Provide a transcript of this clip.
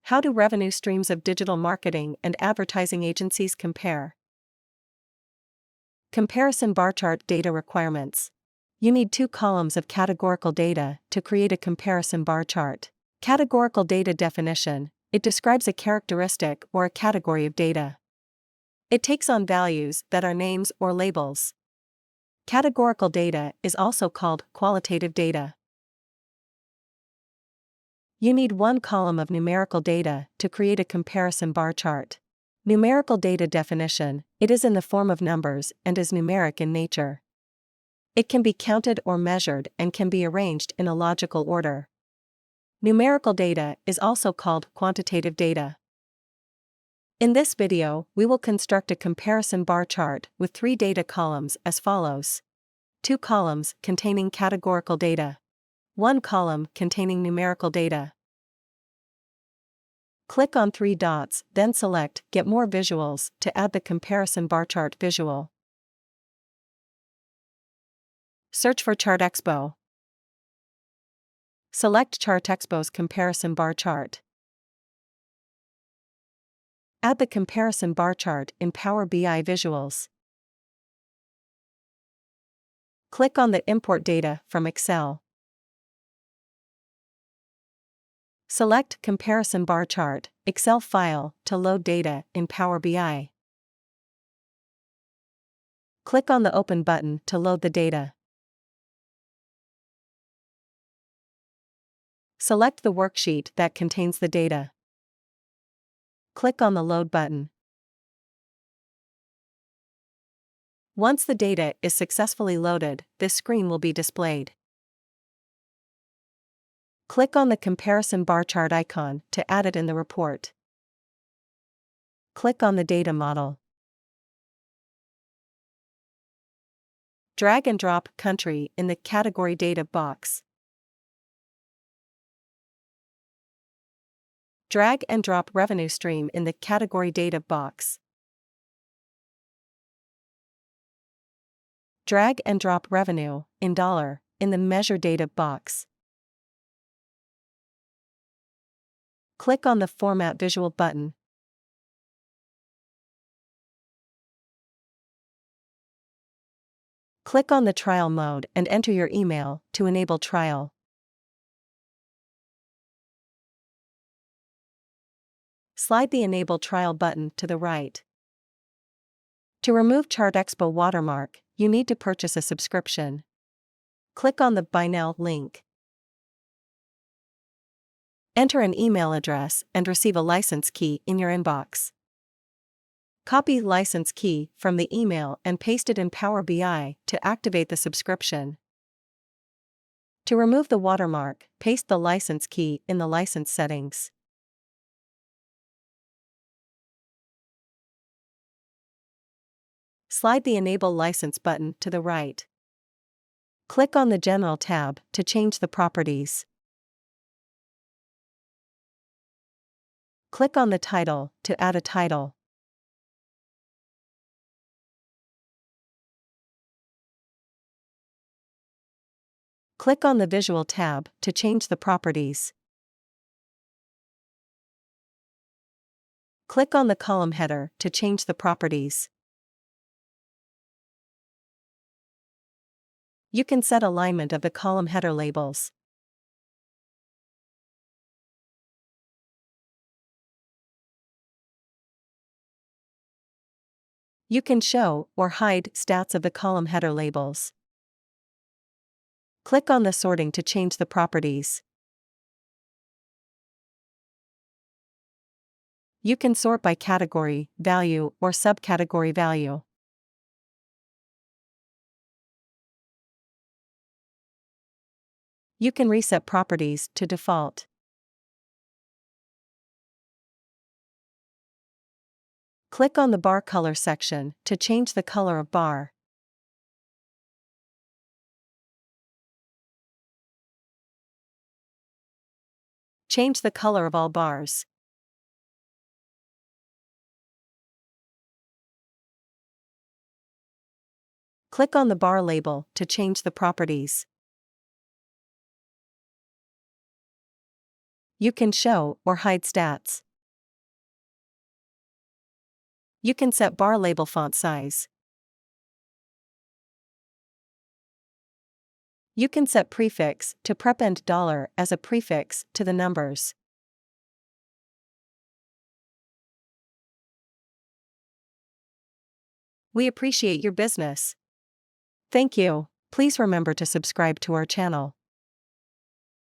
How do revenue streams of digital marketing and advertising agencies compare? Comparison bar chart data requirements. You need 2 columns of categorical data to create a comparison bar chart. Categorical data definition: it describes a characteristic or a category of data. It takes on values that are names or labels. Categorical data is also called qualitative data. You need 1 column of numerical data to create a comparison bar chart. Numerical data definition: it is in the form of numbers and is numeric in nature. It can be counted or measured and can be arranged in a logical order. Numerical data is also called quantitative data. In this video, we will construct a comparison bar chart with 3 data columns as follows. 2 columns containing categorical data. 1 column containing numerical data. Click on 3 dots, then select Get More Visuals to add the comparison bar chart visual. Search for ChartExpo. Select ChartExpo's comparison bar chart. Add the comparison bar chart in Power BI Visuals. Click on the Import Data from Excel. Select Comparison Bar Chart, Excel file to load data in Power BI. Click on the Open button to load the data. Select the worksheet that contains the data. Click on the Load button. Once the data is successfully loaded, this screen will be displayed. Click on the Comparison Bar Chart icon to add it in the report. Click on the data model. Drag and drop Country in the Category Data box. Drag and drop Revenue Stream in the Category Data box. Drag and drop Revenue in dollar in the Measure Data box. Click on the Format Visual button. Click on the Trial mode and enter your email to enable trial. Slide the Enable Trial button to the right. To remove ChartExpo watermark, you need to purchase a subscription. Click on the Buy Now link. Enter an email address and receive a license key in your inbox. Copy license key from the email and paste it in Power BI to activate the subscription. To remove the watermark, paste the license key in the license settings. Slide the Enable License button to the right. Click on the General tab to change the properties. Click on the title to add a title. Click on the Visual tab to change the properties. Click on the column header to change the properties. You can set alignment of the column header labels. You can show or hide stats of the column header labels. Click on the sorting to change the properties. You can sort by category, value, or subcategory value. You can reset properties to default. Click on the bar color section to change the color of bar. Change the color of all bars. Click on the bar label to change the properties. You can show or hide stats. You can set bar label font size. You can set prefix to prepend $ as a prefix to the numbers. We appreciate your business. Thank you. Please remember to subscribe to our channel.